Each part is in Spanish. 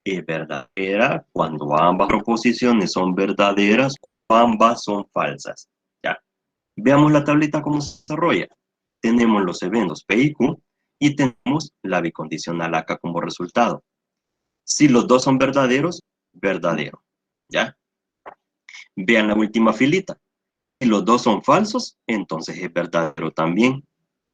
es verdadera cuando ambas proposiciones son verdaderas o ambas son falsas. Ya. Veamos la tablita cómo se desarrolla. Tenemos los eventos P y Q y tenemos la bicondicional acá como resultado. Si los dos son verdaderos, verdadero. ¿Ya? Vean la última filita. Si los dos son falsos, entonces es verdadero también.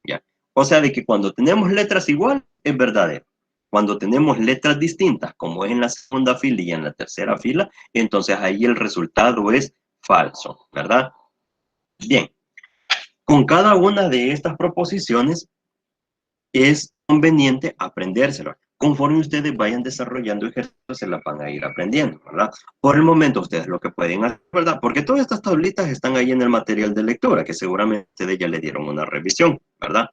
¿Ya? O sea, de que cuando tenemos letras igual, es verdadero. Cuando tenemos letras distintas, como es en la segunda fila y en la tercera fila, entonces ahí el resultado es falso, ¿verdad? Bien, con cada una de estas proposiciones es conveniente aprendérselo. Conforme ustedes vayan desarrollando ejercicios, se las van a ir aprendiendo, ¿verdad? Por el momento, ustedes lo que pueden hacer, ¿verdad? Porque todas estas tablitas están ahí en el material de lectura, que seguramente ustedes ya le dieron una revisión, ¿verdad?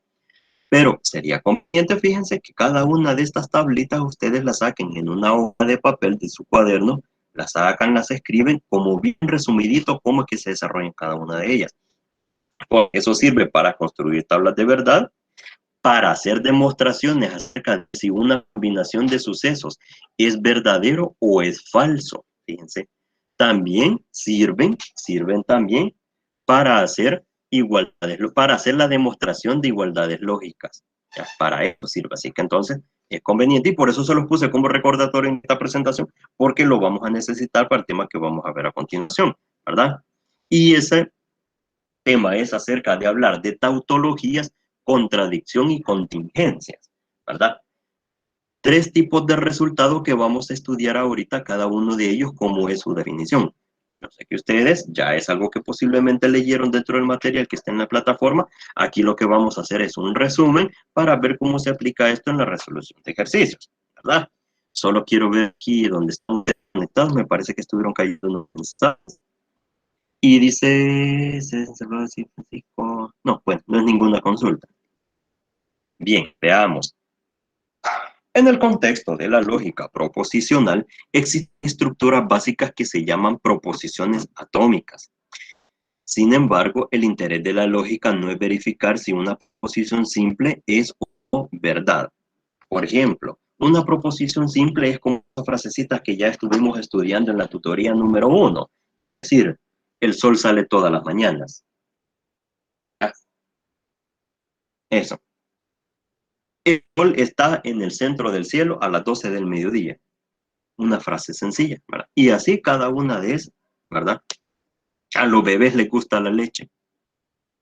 Pero sería conveniente, fíjense, que cada una de estas tablitas ustedes las saquen en una hoja de papel de su cuaderno, las sacan, las escriben como bien resumidito cómo es que se desarrollan cada una de ellas. Porque eso sirve para construir tablas de verdad, para hacer demostraciones acerca de si una combinación de sucesos es verdadero o es falso. Fíjense, también sirven también para hacer igualdades, para hacer la demostración de igualdades lógicas. Ya, para eso sirve. Así que entonces es conveniente y por eso se los puse como recordatorio en esta presentación, porque lo vamos a necesitar para el tema que vamos a ver a continuación, ¿verdad? Y ese tema es acerca de hablar de tautologías, contradicción y contingencias, ¿verdad? Tres tipos de resultados que vamos a estudiar ahorita, cada uno de ellos, cómo es su definición. Yo sé que ustedes ya es algo que posiblemente leyeron dentro del material que está en la plataforma. Aquí lo que vamos a hacer es un resumen para ver cómo se aplica esto en la resolución de ejercicios, ¿verdad? Solo quiero ver aquí donde están conectados, me parece que estuvieron cayendo unos mensajes. Y dice, no, bueno, no es ninguna consulta. Bien, veamos. En el contexto de la lógica proposicional, existen estructuras básicas que se llaman proposiciones atómicas. Sin embargo, el interés de la lógica no es verificar si una proposición simple es o no verdad. Por ejemplo, una proposición simple es como esas frasecitas que ya estuvimos estudiando en la tutoría número 1. Es decir, el sol sale todas las mañanas. Eso. El sol está en el centro del cielo a las 12 del mediodía. Una frase sencilla, ¿verdad? Y así cada una de esas, ¿verdad? A los bebés les gusta la leche.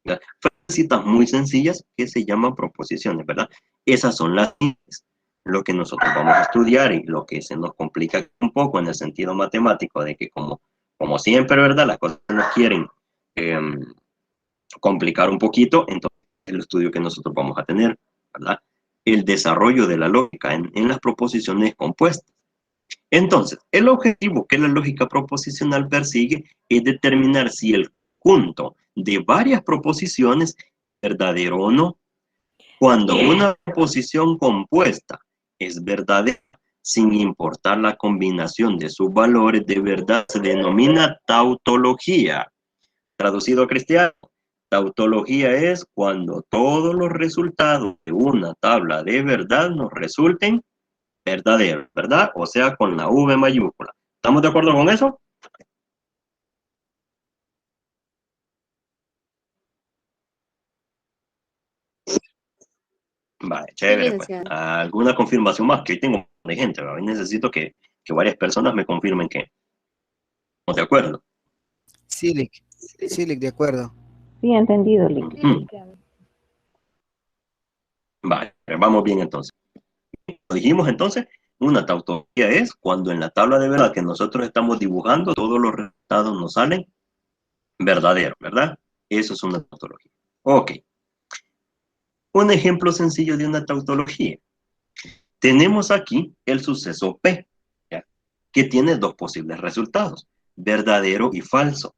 ¿Verdad? Frasecitas muy sencillas que se llaman proposiciones, ¿verdad? Esas son las simples. Lo que nosotros vamos a estudiar y lo que se nos complica un poco en el sentido matemático de que como siempre, ¿verdad? Las cosas nos quieren eh, complicar un poquito, entonces el estudio que nosotros vamos a tener, ¿verdad? El desarrollo de la lógica en las proposiciones compuestas. Entonces, el objetivo que la lógica proposicional persigue es determinar si el conjunto de varias proposiciones es verdadero o no. Cuando una proposición compuesta es verdadera, sin importar la combinación de sus valores de verdad, se denomina tautología. Traducido a cristiano, tautología es cuando todos los resultados de una tabla de verdad nos resulten verdaderos, ¿verdad? O sea, con la V mayúscula. ¿Estamos de acuerdo con eso? Vale, Sí, chévere, pues. licenciado. ¿Alguna confirmación más? Que hoy tengo de gente, ¿verdad? Hoy necesito que varias personas me confirmen que estamos de acuerdo. Silic, Silic, de acuerdo. Sí, entendido, Lick. Sí, Ujú. licenciado. Vale, vamos bien entonces. Lo dijimos entonces, una tautología es cuando en la tabla de verdad que nosotros estamos dibujando, todos los resultados nos salen verdaderos, ¿verdad? Eso es una tautología. Ok. Un ejemplo sencillo de una tautología. Tenemos aquí el suceso P, ¿ya? Que tiene dos posibles resultados, verdadero y falso.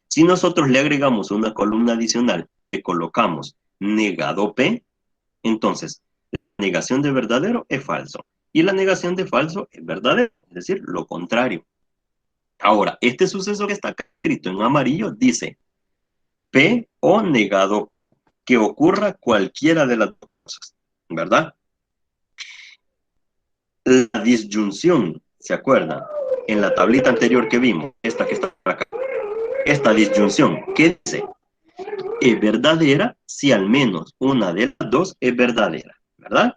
Si nosotros le agregamos una columna adicional que colocamos negado P, entonces la negación de verdadero es falso y la negación de falso es verdadero, es decir, lo contrario. Ahora, este suceso que está acá escrito en amarillo dice P o negado, que ocurra cualquiera de las dos cosas, ¿verdad? La disyunción, ¿se acuerdan? En la tablita anterior que vimos, esta que está acá, esta disyunción, ¿qué dice? Es verdadera si al menos una de las dos es verdadera, ¿verdad?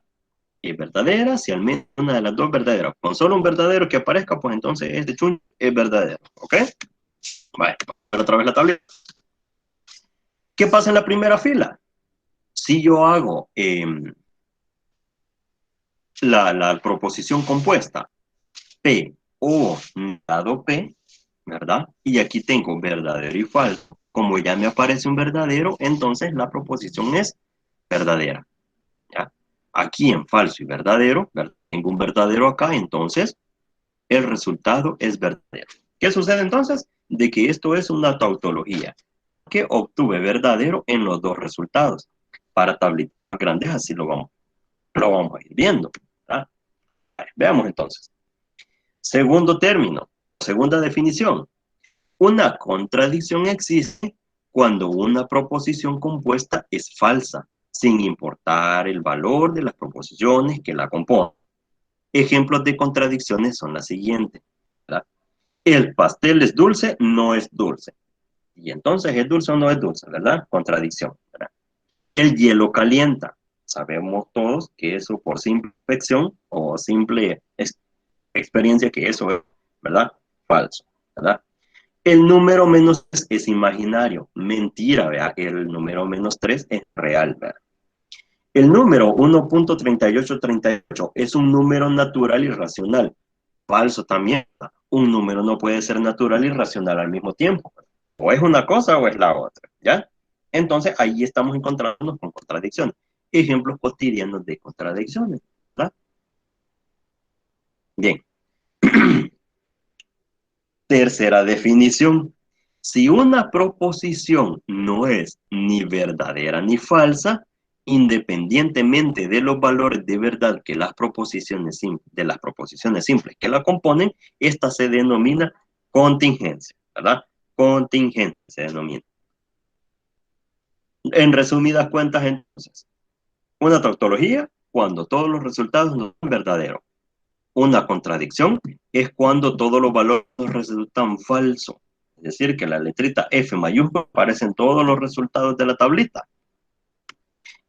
Es verdadera si al menos una de las dos es verdadera. Con solo un verdadero que aparezca, pues entonces este chun es verdadero, ¿ok? Vale, otra vez la tableta. ¿Qué pasa en la primera fila? Si yo hago la proposición compuesta P o dado P, ¿verdad? Y aquí tengo verdadero y falso. Como ya me aparece un verdadero, entonces la proposición es verdadera. ¿Ya? Aquí en falso y verdadero, ¿verdad? Tengo un verdadero acá, entonces el resultado es verdadero. ¿Qué sucede entonces? De que esto es una tautología, que obtuve verdadero en los dos resultados. Para tablitas grandes así lo vamos a ir viendo. ¿Verdad? Veamos entonces. Segundo término, segunda definición. Una contradicción existe cuando una proposición compuesta es falsa, sin importar el valor de las proposiciones que la componen. Ejemplos de contradicciones son las siguientes, ¿verdad? El pastel es dulce, no es dulce. Y entonces, ¿es dulce o no es dulce? ¿Verdad? Contradicción, ¿verdad? El hielo calienta. Sabemos todos que eso por simple infección o simple experiencia que eso es, ¿verdad? Falso, ¿verdad? El número menos 3 es imaginario. Mentira, ¿verdad? El número menos 3 es real, ¿verdad? El número 1.3838 es un número natural y racional. Falso también. Un número no puede ser natural y racional al mismo tiempo. O es una cosa o es la otra, ¿ya? Entonces ahí estamos encontrándonos con contradicciones. Ejemplos cotidianos de contradicciones, ¿verdad? Bien. Tercera definición. Si una proposición no es ni verdadera ni falsa, independientemente de los valores de verdad que de las proposiciones simples que la componen, esta se denomina contingencia, ¿verdad? Contingencia se denomina. En resumidas cuentas, entonces, una tautología cuando todos los resultados no son verdaderos. Una contradicción es cuando todos los valores resultan falsos. Es decir, que la letrita F mayúscula aparece en todos los resultados de la tablita.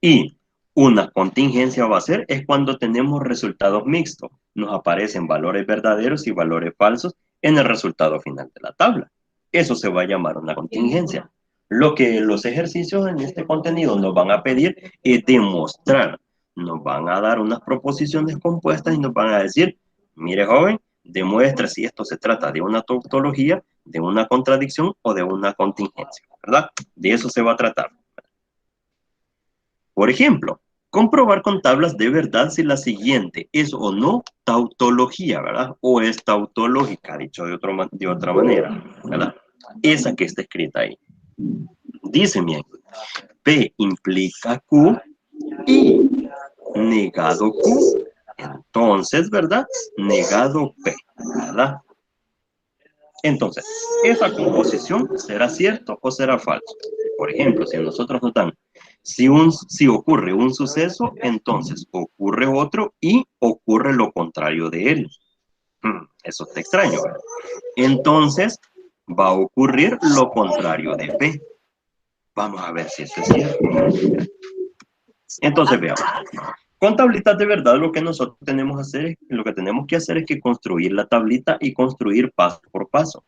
Y una contingencia va a ser es cuando tenemos resultados mixtos. Nos aparecen valores verdaderos y valores falsos en el resultado final de la tabla. Eso se va a llamar una contingencia. Lo que los ejercicios en este contenido nos van a pedir es demostrar. Nos van a dar unas proposiciones compuestas y nos van a decir, mire joven, demuestre si esto se trata de una tautología, de una contradicción o de una contingencia, ¿verdad? De eso se va a tratar. Por ejemplo, comprobar con tablas de verdad si la siguiente es o no tautología, ¿verdad? O es tautológica, dicho de otra manera, ¿verdad? Esa que está escrita ahí. Dice bien, P implica Q y negado Q. Entonces, ¿verdad? Negado P, ¿verdad? Entonces, ¿esa composición será cierto o será falso? Por ejemplo, si nosotros nos dan, si ocurre un suceso, entonces ocurre otro y ocurre lo contrario de él. Eso está extraño, ¿verdad? Entonces, va a ocurrir lo contrario de P. Vamos a ver si esto es cierto. Entonces, veamos. Con tablitas de verdad, lo que nosotros lo que tenemos que hacer es que construir la tablita y construir paso por paso.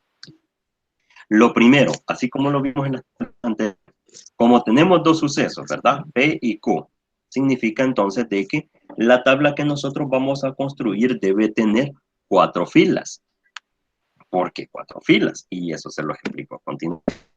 Lo primero, así como lo vimos en la anterior, como tenemos dos sucesos, ¿verdad? P y Q, significa entonces de que la tabla que nosotros vamos a construir debe tener 4 filas. ¿Por qué 4 filas? Y eso se lo explico a continuación.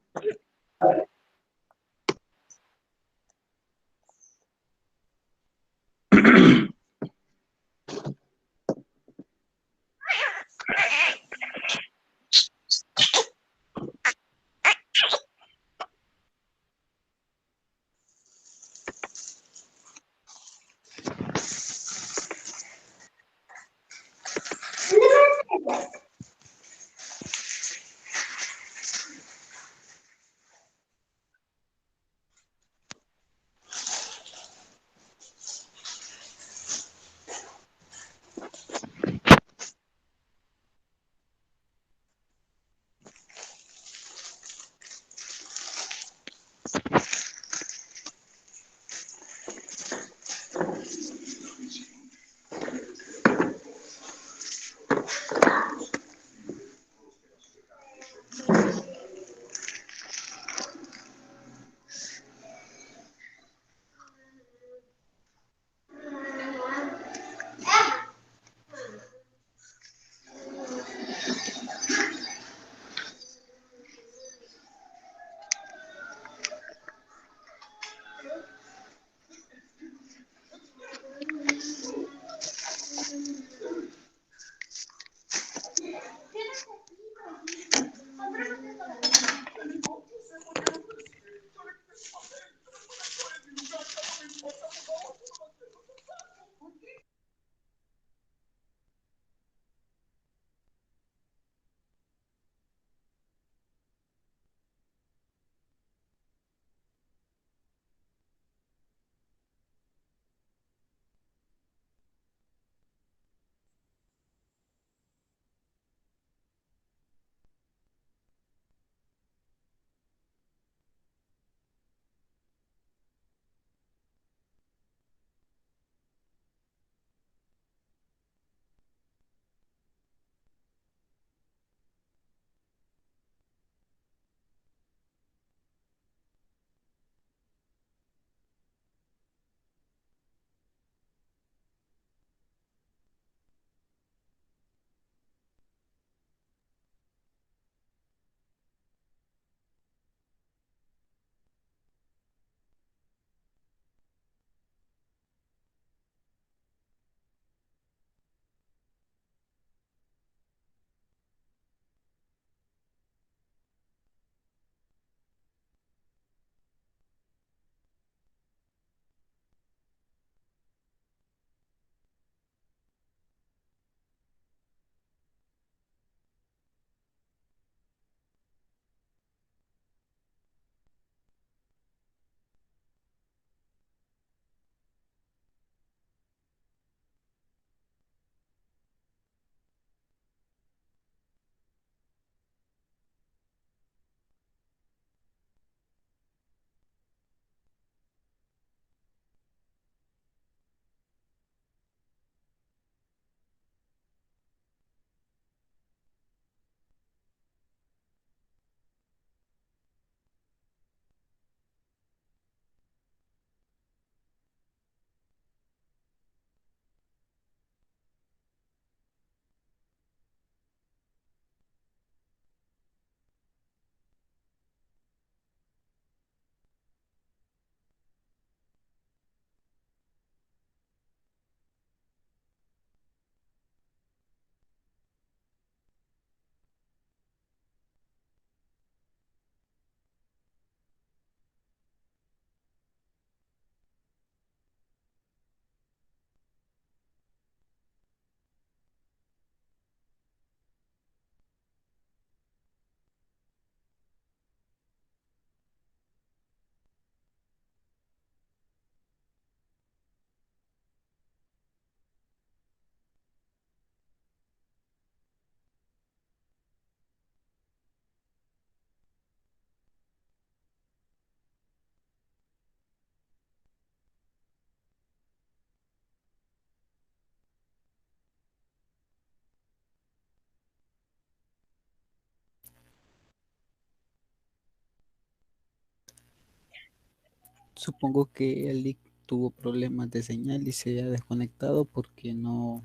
supongo que el link tuvo problemas de señal y se ha desconectado porque no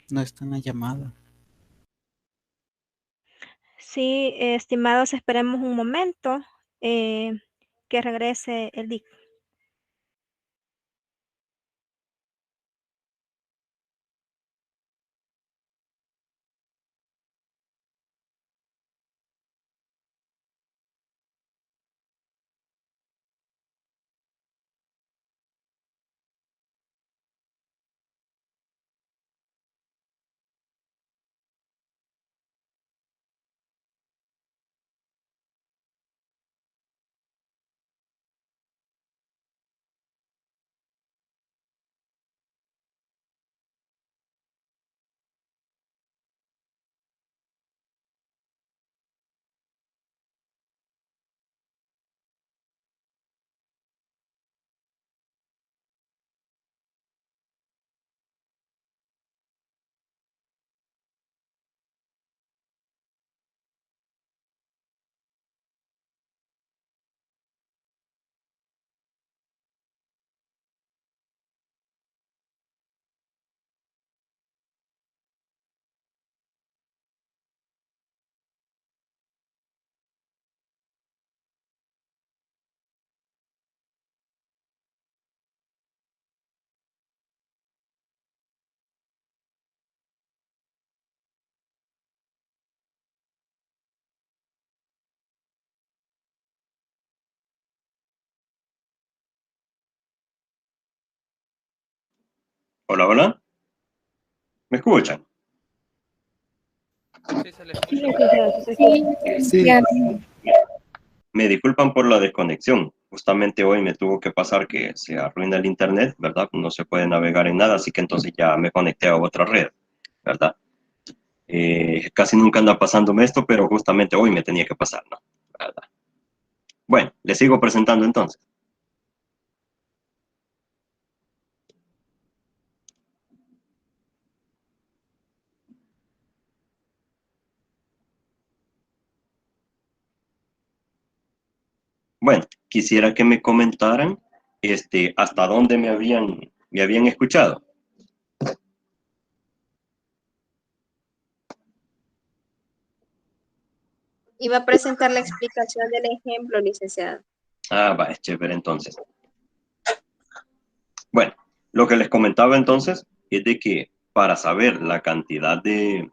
está en la llamada. Sí, estimados, esperemos un momento eh, que regrese el DIC. Hola, hola. ¿Me escuchan? Sí, se le Sí, escucha. licenciado, sí se escucha. Sí, Ya. Me disculpan por la desconexión. Justamente hoy me tuvo que pasar que se arruina el internet, ¿verdad? No se puede navegar en nada, así que entonces ya me conecté a otra red, ¿verdad? Casi nunca anda pasándome esto, pero justamente hoy me tenía que pasar, ¿no? ¿Verdad? Bueno, les sigo presentando entonces. Bueno, quisiera que me comentaran hasta dónde me habían escuchado. Iba a presentar la explicación del ejemplo, licenciado. Ah, va, es chévere entonces. Bueno, lo que les comentaba entonces es de que para saber la cantidad de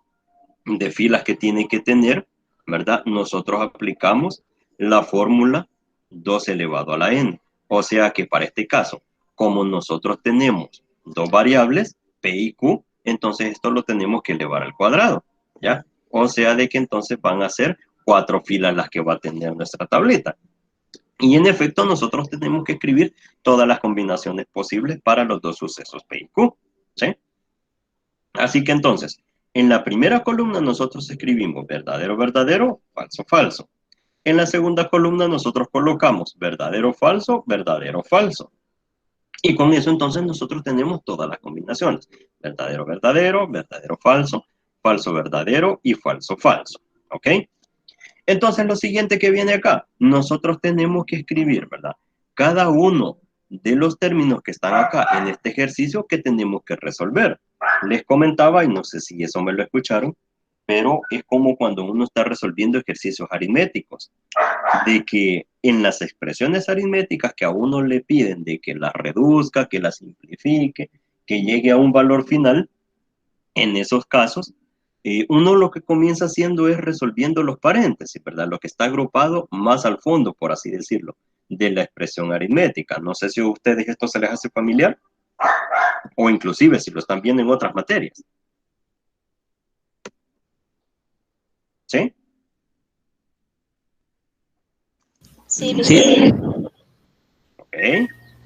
filas que tiene que tener, ¿verdad? Nosotros aplicamos la fórmula 2 elevado a la n. O sea que para este caso, como nosotros tenemos dos variables, p y q, entonces esto lo tenemos que elevar al cuadrado, ¿ya? O sea de que entonces van a ser 4 filas las que va a tener nuestra tableta. Y en efecto, nosotros tenemos que escribir todas las combinaciones posibles para los dos sucesos P y Q, ¿sí? Así que entonces, en la primera columna nosotros escribimos verdadero, verdadero, falso, falso. En la segunda columna nosotros colocamos verdadero, falso, verdadero, falso. Y con eso entonces nosotros tenemos todas las combinaciones. Verdadero, verdadero, verdadero, falso, falso, verdadero y falso, falso. ¿Ok? Entonces, lo siguiente que viene acá, nosotros tenemos que escribir, ¿verdad? Cada uno de los términos que están acá en este ejercicio que tenemos que resolver. Les comentaba, y no sé si eso me lo escucharon, pero es como cuando uno está resolviendo ejercicios aritméticos, de que en las expresiones aritméticas que a uno le piden de que las reduzca, que las simplifique, que llegue a un valor final, en esos casos, uno lo que comienza haciendo es resolviendo los paréntesis, ¿verdad? Lo que está agrupado más al fondo, por así decirlo, de la expresión aritmética. No sé si a ustedes esto se les hace familiar o inclusive si lo están viendo en otras materias. ¿Sí? Sí, licenciado. Ok,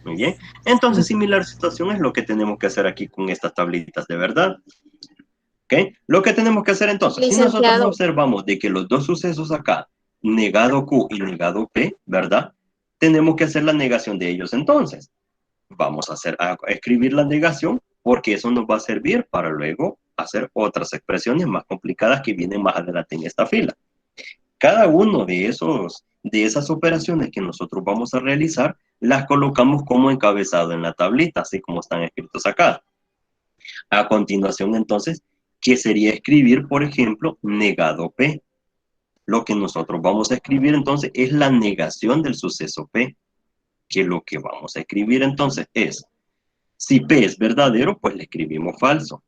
muy bien. Entonces, similar situación es lo que tenemos que hacer aquí con estas tablitas de verdad. ¿Ok? Lo que tenemos que hacer entonces, si nosotros Licenciado. observamos de que los dos sucesos acá, negado Q y negado P, ¿verdad? Tenemos que hacer la negación de ellos entonces. Vamos a escribir la negación porque eso nos va a servir para luego hacer otras expresiones más complicadas que vienen más adelante en esta fila. Cada uno de esos de esas operaciones que nosotros vamos a realizar, las colocamos como encabezado en la tablita, así como están escritos acá. A continuación, entonces, ¿qué sería escribir, por ejemplo, negado P? Lo que nosotros vamos a escribir, entonces, es la negación del suceso P. Que lo que vamos a escribir, entonces, es, si P es verdadero, pues le escribimos falso.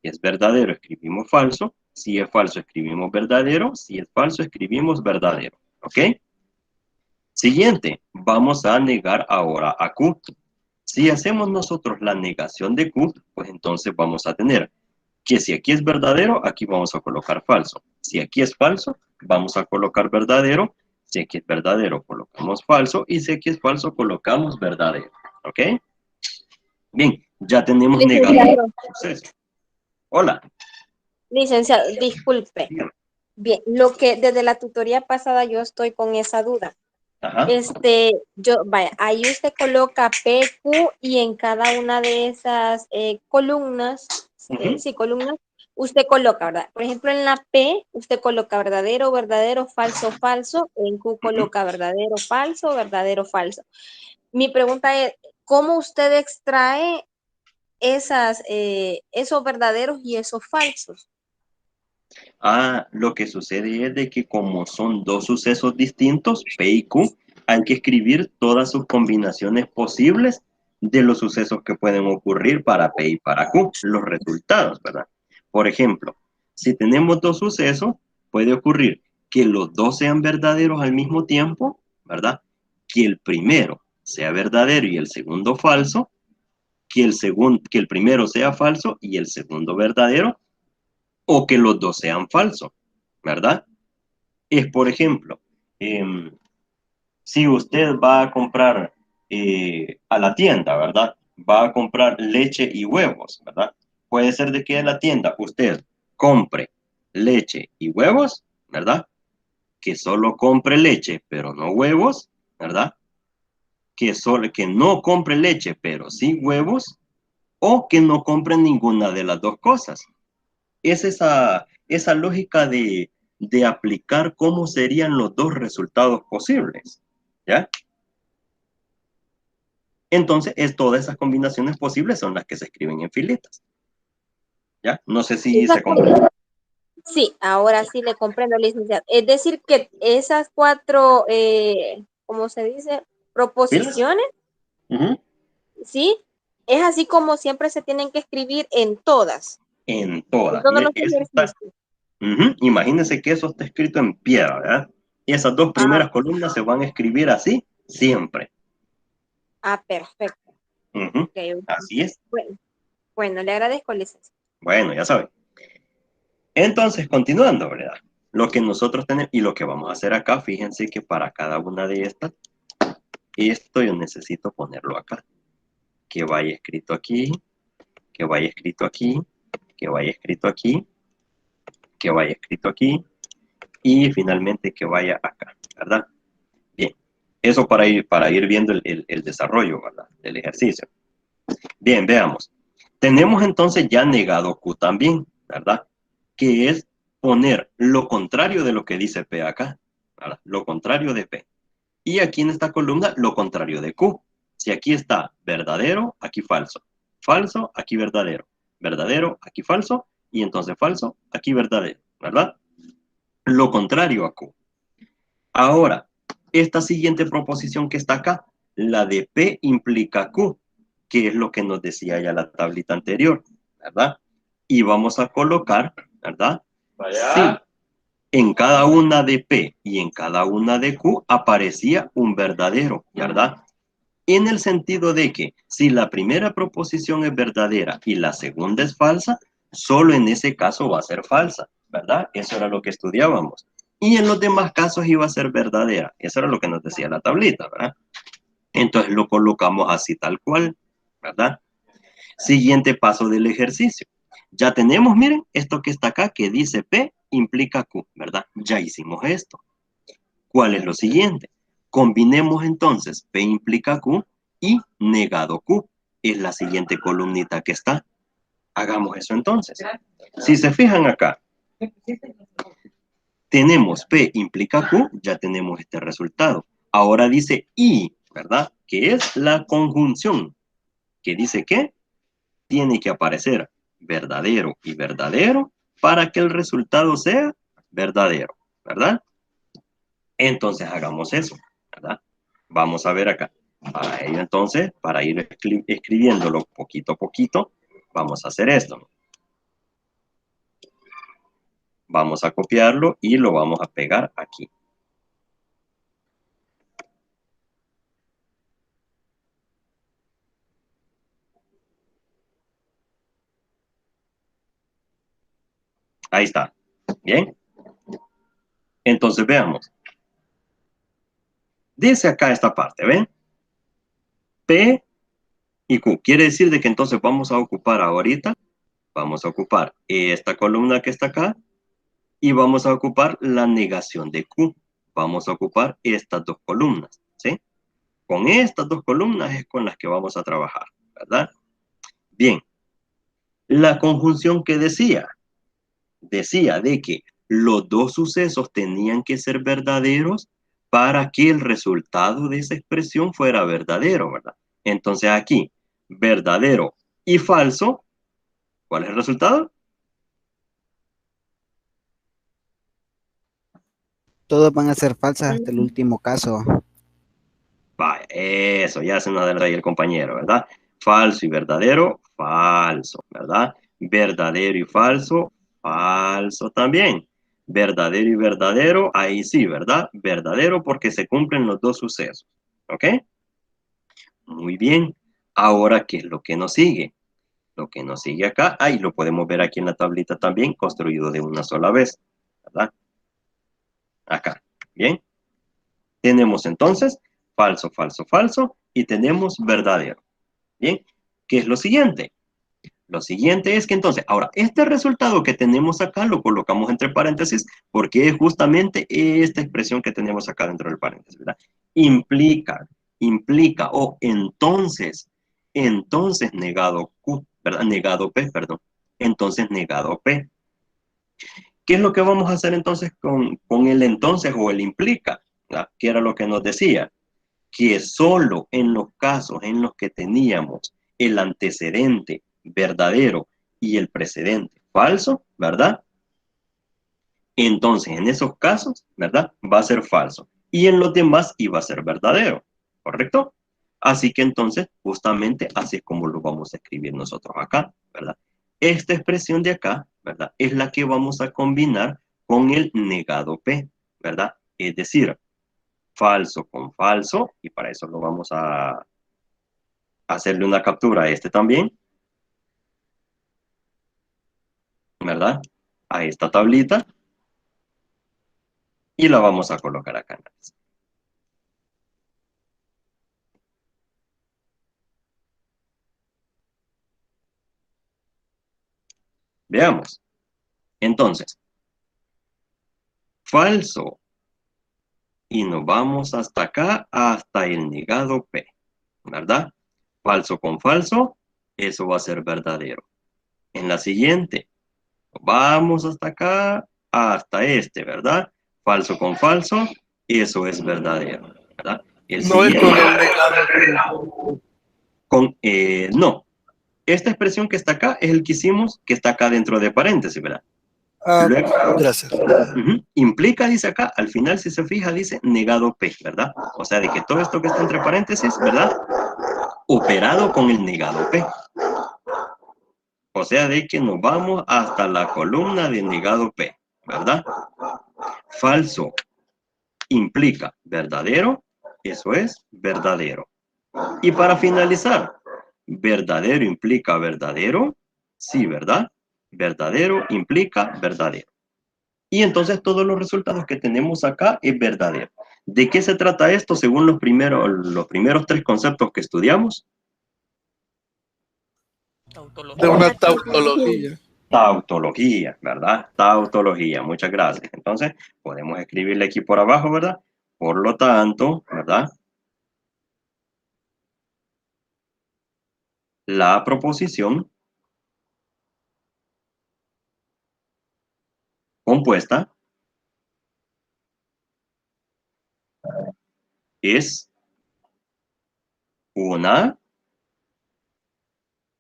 Si es verdadero, escribimos falso. Si es falso, escribimos verdadero. Si es falso, escribimos verdadero. ¿Ok? Siguiente, vamos a negar ahora a Q. Si hacemos nosotros la negación de Q, pues entonces vamos a tener que si aquí es verdadero, aquí vamos a colocar falso. Si aquí es falso, vamos a colocar verdadero. Si aquí es verdadero, colocamos falso. Y si aquí es falso, colocamos verdadero. ¿Ok? Bien, ya tenemos negado el suceso. Hola. Licenciado, disculpe. Dígame. Bien, lo que desde la tutoría pasada yo estoy con esa duda. Ajá. Vaya, ahí usted coloca PQ y en cada una de esas columnas, columnas, usted coloca, ¿verdad? Por ejemplo, en la P, usted coloca verdadero, verdadero, falso, falso. En Q coloca verdadero, falso, verdadero, falso. Mi pregunta es, ¿cómo usted extrae esos verdaderos y esos falsos? Lo que sucede es de que como son dos sucesos distintos, P y Q, hay que escribir todas sus combinaciones posibles de los sucesos que pueden ocurrir para P y para Q, los resultados, ¿verdad? Por ejemplo, si tenemos dos sucesos, puede ocurrir que los dos sean verdaderos al mismo tiempo, ¿verdad? Que el primero sea verdadero y el segundo falso, que el primero sea falso y el segundo verdadero, o que los dos sean falsos, ¿verdad? Es, por ejemplo, si usted va a comprar a la tienda, ¿verdad? Va a comprar leche y huevos, ¿verdad? Puede ser de que en la tienda usted compre leche y huevos, ¿verdad? Que solo compre leche, pero no huevos, ¿verdad? Que no compre leche, pero sí huevos, o que no compre ninguna de las dos cosas. Es esa lógica de aplicar cómo serían los dos resultados posibles, ¿ya? Entonces, todas esas combinaciones posibles son las que se escriben en filitas, ¿ya? No sé si se comprende. Sí, ahora sí le comprendo, licenciado. Es decir, que esas cuatro, ¿cómo se dice? Proposiciones, ¿sí? Es así como siempre se tienen que escribir en todas. En todas. En todos los ejercicios. Imagínense que eso está escrito en piedra, ¿verdad? Y esas dos primeras columnas se van a escribir así siempre. Perfecto. Okay. Así es. Bueno, le agradezco, licenciado. Bueno, ya saben. Entonces, continuando, ¿verdad? Lo que nosotros tenemos y lo que vamos a hacer acá, fíjense que para cada una de estas, esto yo necesito ponerlo acá. Que vaya escrito aquí, que vaya escrito aquí, que vaya escrito aquí, que vaya escrito aquí, y finalmente que vaya acá, ¿verdad? Bien, eso para ir viendo el desarrollo, ¿verdad? Del ejercicio. Bien, veamos. Tenemos entonces ya negado Q también, ¿verdad? Que es poner lo contrario de lo que dice P acá, ¿verdad? Lo contrario de P. Y aquí en esta columna, lo contrario de Q. Si aquí está verdadero, aquí falso. Falso, aquí verdadero. Verdadero, aquí falso. Y entonces falso, aquí verdadero, ¿verdad? Lo contrario a Q. Ahora, esta siguiente proposición que está acá, la de P implica Q, que es lo que nos decía ya la tablita anterior, ¿verdad? Y vamos a colocar, ¿verdad? Sí. En cada una de P y en cada una de Q aparecía un verdadero, ¿verdad? En el sentido de que si la primera proposición es verdadera y la segunda es falsa, solo en ese caso va a ser falsa, ¿verdad? Eso era lo que estudiábamos. Y en los demás casos iba a ser verdadera. Eso era lo que nos decía la tablita, ¿verdad? Entonces lo colocamos así tal cual, ¿verdad? Siguiente paso del ejercicio. Ya tenemos, miren, esto que está acá, que dice P implica Q, ¿verdad? Ya hicimos esto. ¿Cuál es lo siguiente? Combinemos entonces P implica Q y negado Q. Es la siguiente columnita que está. Hagamos eso entonces. Si se fijan acá, tenemos P implica Q, ya tenemos este resultado. Ahora dice y, ¿verdad? Que es la conjunción. Que dice que tiene que aparecer verdadero y verdadero para que el resultado sea verdadero, ¿verdad? Entonces hagamos eso, ¿verdad? Vamos a ver acá. Para ello entonces, para ir escribiéndolo poquito a poquito, vamos a hacer esto. Vamos a copiarlo y lo vamos a pegar aquí. Ahí está. Bien. Entonces veamos. Dice acá esta parte, ¿ven? P y Q. Quiere decir de que entonces vamos a ocupar ahorita, vamos a ocupar esta columna que está acá y vamos a ocupar la negación de Q. Vamos a ocupar estas dos columnas, ¿sí? Con estas dos columnas es con las que vamos a trabajar, ¿verdad? Bien. La conjunción que decía de que los dos sucesos tenían que ser verdaderos para que el resultado de esa expresión fuera verdadero, ¿verdad? Entonces aquí, verdadero y falso, ¿cuál es el resultado? Todos van a ser falsas hasta el último caso. Vaya, eso, ya se nos adelanta ahí el compañero, ¿verdad? Falso y verdadero, falso, ¿verdad? Verdadero y falso, falso también. Verdadero y verdadero, ahí sí, ¿verdad? Verdadero porque se cumplen los dos sucesos, ¿ok? Muy bien. Ahora, ¿qué es lo que nos sigue? Lo que nos sigue acá, ahí lo podemos ver aquí en la tablita también, construido de una sola vez, ¿verdad? Acá, ¿bien? Tenemos entonces falso, falso, falso y tenemos verdadero. Bien, ¿qué es lo siguiente? Lo siguiente es que entonces, ahora, este resultado que tenemos acá lo colocamos entre paréntesis porque es justamente esta expresión que tenemos acá dentro del paréntesis, ¿verdad? Implica, o entonces negado Q, ¿verdad? Negado P, perdón. Entonces negado P. ¿Qué es lo que vamos a hacer entonces con el entonces o el implica? ¿Verdad? ¿Qué era lo que nos decía? Que solo en los casos en los que teníamos el antecedente verdadero y el precedente falso, ¿verdad? Entonces, en esos casos, ¿verdad? Va a ser falso. Y en los demás iba a ser verdadero, ¿correcto? Así que entonces, justamente así es como lo vamos a escribir nosotros acá, ¿verdad? Esta expresión de acá, ¿verdad? Es la que vamos a combinar con el negado P, ¿verdad? Es decir, falso con falso, y para eso lo vamos a hacerle una captura a este también, ¿verdad? A esta tablita, y la vamos a colocar acá. Veamos. Entonces, falso, y nos vamos hasta acá, hasta el negado P, ¿verdad? Falso con falso, eso va a ser verdadero. En la siguiente, vamos hasta acá, hasta este, ¿verdad? Falso con falso, eso es verdadero, ¿verdad? El No es siguiente, con el negado. no. Esta expresión que está acá es el que hicimos, que está acá dentro de paréntesis, ¿verdad? Ah, Luego, gracias. implica, dice acá, al final si se fija, dice negado P, ¿verdad? O sea, de que todo esto que está entre paréntesis, ¿verdad? Operado con el negado P. O sea, de que nos vamos hasta la columna de negado P, ¿verdad? Falso implica verdadero, eso es verdadero. Y para finalizar, verdadero implica verdadero, sí, ¿verdad? Verdadero implica verdadero. Y entonces todos los resultados que tenemos acá es verdadero. ¿De qué se trata esto según los primeros tres conceptos que estudiamos? De una tautología. Tautología, ¿verdad? Tautología, muchas gracias. Entonces, podemos escribirle aquí por abajo, ¿verdad? Por lo tanto, ¿verdad? La proposición compuesta es una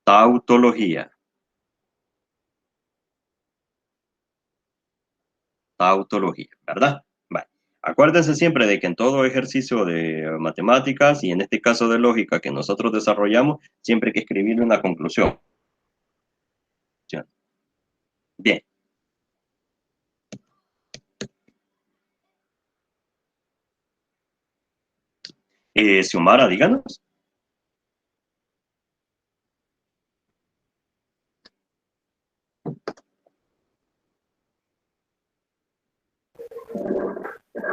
tautología. Tautología, ¿verdad? Vale. Acuérdense siempre de que en todo ejercicio de matemáticas y en este caso de lógica que nosotros desarrollamos, siempre hay que escribir una conclusión. Bien. Xiomara, díganos.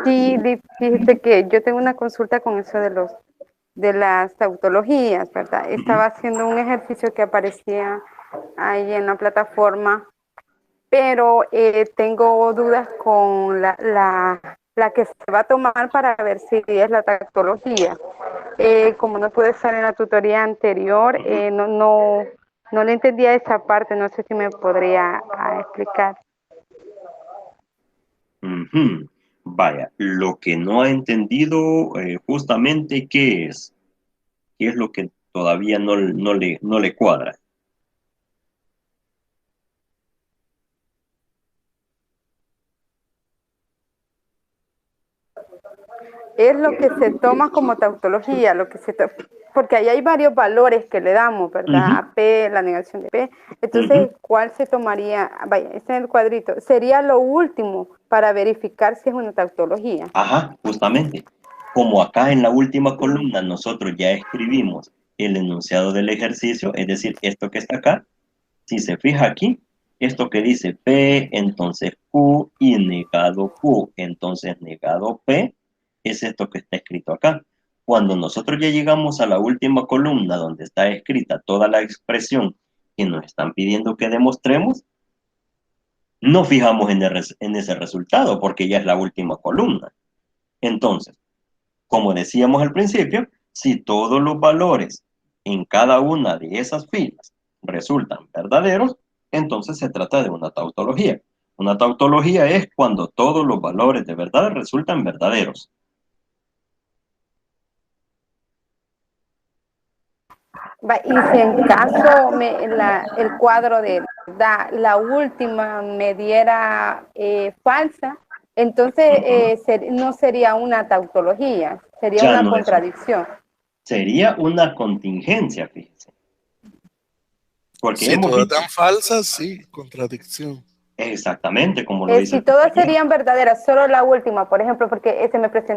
Sí, fíjate que yo tengo una consulta con eso de las tautologías, ¿verdad? Estaba haciendo un ejercicio que aparecía ahí en la plataforma, pero tengo dudas con la que se va a tomar para ver si es la tautología. Como no pude estar en la tutoría anterior, no le entendía esa parte, no sé si me podría explicar. Ujú. Vaya, lo que no ha entendido justamente qué es lo que todavía no le cuadra. Es lo que se toma como tautología, porque ahí hay varios valores que le damos, ¿verdad? A P, la negación de P. Entonces, ¿cuál se tomaría? Vaya, este es el cuadrito. Sería lo último para verificar si es una tautología. Ajá, justamente. Como acá en la última columna nosotros ya escribimos el enunciado del ejercicio, es decir, esto que está acá, si se fija aquí, esto que dice P, entonces Q, y negado Q, entonces negado P, es esto que está escrito acá. Cuando nosotros ya llegamos a la última columna donde está escrita toda la expresión que nos están pidiendo que demostremos, no fijamos en ese resultado porque ya es la última columna. Entonces, como decíamos al principio, si todos los valores en cada una de esas filas resultan verdaderos, entonces se trata de una tautología. Una tautología es cuando todos los valores de verdad resultan verdaderos. Y si en caso el cuadro de la última me diera falsa, entonces no sería una tautología, sería Ya una no contradicción. Sería una contingencia, fíjense. Porque Si hemos todas visto dan falsas, sí, contradicción. exactamente como lo dice Si el todas compañero. serían verdaderas, solo la última, por ejemplo, porque se me presentó